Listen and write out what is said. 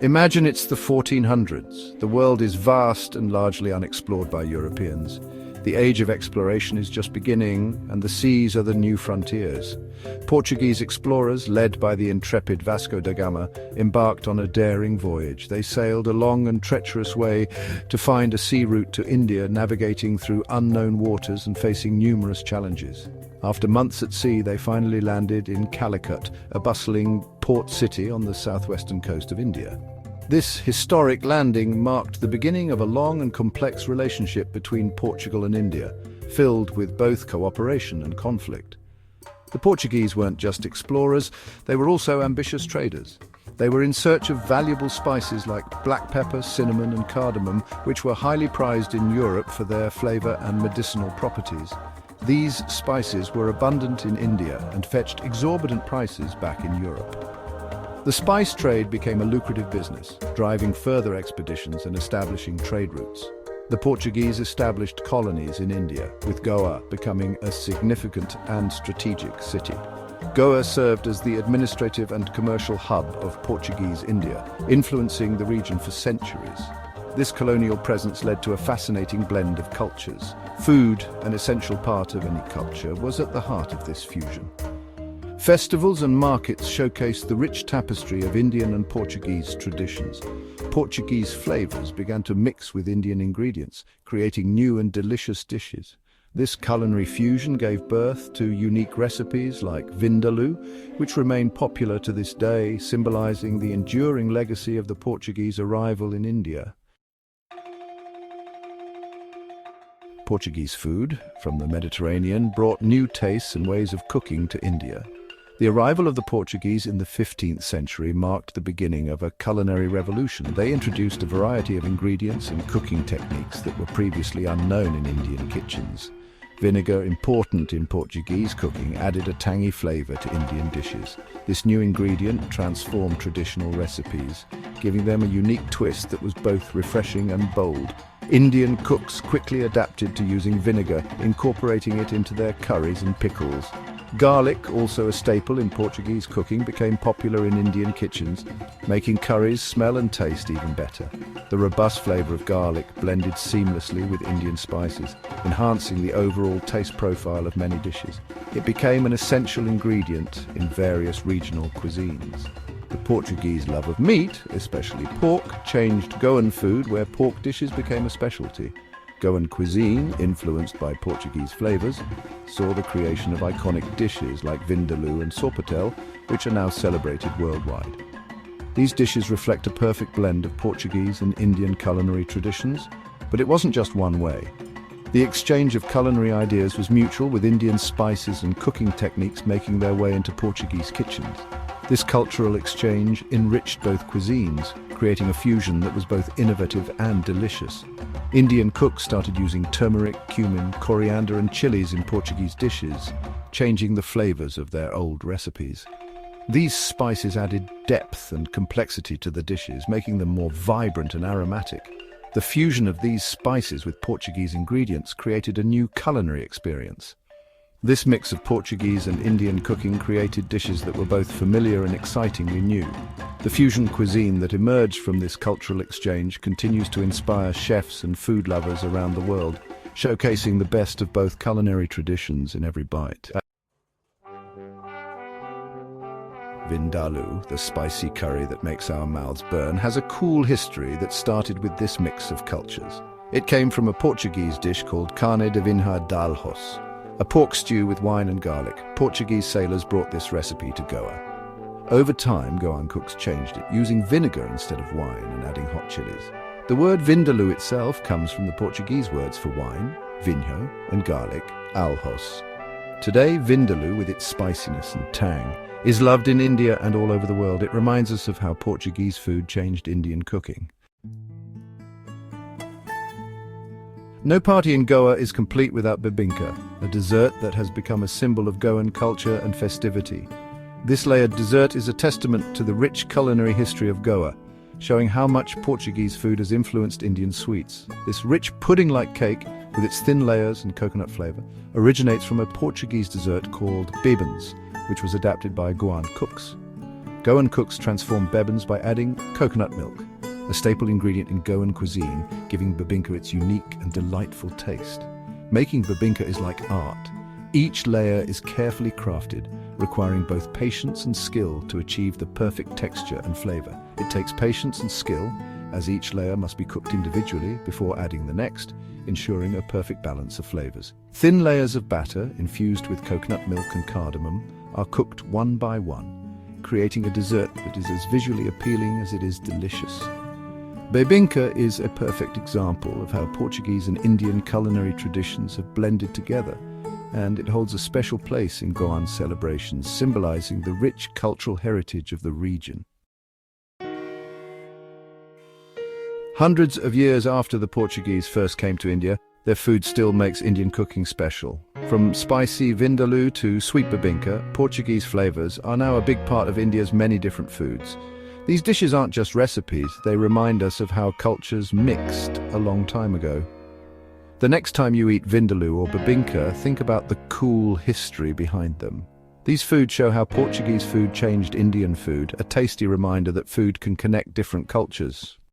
Imagine it's the 1400s. The world is vast and largely unexplored by Europeans. The age of exploration is just beginning, and the seas are the new frontiers. Portuguese explorers, led by the intrepid Vasco da Gama, embarked on a daring voyage. They sailed a long and treacherous way to find a sea route to India, navigating through unknown waters and facing numerous challenges. After months at sea, they finally landed in Calicut, a bustling port city on the southwestern coast of India. This historic landing marked the beginning of a long and complex relationship between Portugal and India, filled with both cooperation and conflict. The Portuguese weren't just explorers, they were also ambitious traders. They were in search of valuable spices like black pepper, cinnamon and cardamom, which were highly prized in Europe for their flavor and medicinal properties. These spices were abundant in India and fetched exorbitant prices back in Europe. The spice trade became a lucrative business, driving further expeditions and establishing trade routes. The Portuguese established colonies in India, with Goa becoming a significant and strategic city. Goa served as the administrative and commercial hub of Portuguese India, influencing the region for centuries. This colonial presence led to a fascinating blend of cultures. Food, an essential part of any culture, was at the heart of this fusion. Festivals and markets showcased the rich tapestry of Indian and Portuguese traditions. Portuguese flavors began to mix with Indian ingredients, creating new and delicious dishes. This culinary fusion gave birth to unique recipes like Vindaloo, which remain popular to this day, symbolizing the enduring legacy of the Portuguese arrival in India. Portuguese food, from the Mediterranean, brought new tastes and ways of cooking to India. The arrival of the Portuguese in the 15th century marked the beginning of a culinary revolution. They introduced a variety of ingredients and cooking techniques that were previously unknown in Indian kitchens. Vinegar, important in Portuguese cooking, added a tangy flavor to Indian dishes. This new ingredient transformed traditional recipes, giving them a unique twist that was both refreshing and bold. Indian cooks quickly adapted to using vinegar, incorporating it into their curries and pickles. Garlic, also a staple in Portuguese cooking, became popular in Indian kitchens, making curries smell and taste even better. The robust flavor of garlic blended seamlessly with Indian spices, enhancing the overall taste profile of many dishes. It became an essential ingredient in various regional cuisines. The Portuguese love of meat, especially pork, changed Goan food, where pork dishes became a specialty. Goan cuisine, influenced by Portuguese flavors, saw the creation of iconic dishes like Vindaloo and sopatel, which are now celebrated worldwide. These dishes reflect a perfect blend of Portuguese and Indian culinary traditions, but it wasn't just one way. The exchange of culinary ideas was mutual, with Indian spices and cooking techniques making their way into Portuguese kitchens. This cultural exchange enriched both cuisines, creating a fusion that was both innovative and delicious. Indian cooks started using turmeric, cumin, coriander and chilies in Portuguese dishes, changing the flavors of their old recipes. These spices added depth and complexity to the dishes, making them more vibrant and aromatic. The fusion of these spices with Portuguese ingredients created a new culinary experience. This mix of Portuguese and Indian cooking created dishes that were both familiar and excitingly new. The fusion cuisine that emerged from this cultural exchange continues to inspire chefs and food lovers around the world, showcasing the best of both culinary traditions in every bite. Vindaloo, the spicy curry that makes our mouths burn, has a cool history that started with this mix of cultures. It came from a Portuguese dish called carne de vinha de alhos, a pork stew with wine and garlic. Portuguese sailors brought this recipe to Goa. Over time, Goan cooks changed it, using vinegar instead of wine and adding hot chilies. The word Vindaloo itself comes from the Portuguese words for wine, vinho, and garlic, alhos. Today, Vindaloo, with its spiciness and tang, is loved in India and all over the world. It reminds us of how Portuguese food changed Indian cooking. No party in Goa is complete without bibinka, a dessert that has become a symbol of Goan culture and festivity. This layered dessert is a testament to the rich culinary history of Goa, showing how much Portuguese food has influenced Indian sweets. This rich pudding-like cake, with its thin layers and coconut flavor, originates from a Portuguese dessert called bebans, which was adapted by Goan cooks. Goan cooks transform bebans by adding coconut milk, a staple ingredient in Goan cuisine, giving bebinka its unique and delightful taste. Making bebinka is like art. Each layer is carefully crafted, requiring both patience and skill to achieve the perfect texture and flavor. It takes patience and skill, as each layer must be cooked individually before adding the next, ensuring a perfect balance of flavors. Thin layers of batter, infused with coconut milk and cardamom, are cooked one by one, creating a dessert that is as visually appealing as it is delicious. Bebinka is a perfect example of how Portuguese and Indian culinary traditions have blended together, and it holds a special place in Goan celebrations, symbolizing the rich cultural heritage of the region. Hundreds of years after the Portuguese first came to India, their food still makes Indian cooking special. From spicy Vindaloo to sweet bebinka, Portuguese flavors are now a big part of India's many different foods. These dishes aren't just recipes, they remind us of how cultures mixed a long time ago. The next time you eat Vindaloo or bebinka, think about the cool history behind them. These foods show how Portuguese food changed Indian food, a tasty reminder that food can connect different cultures.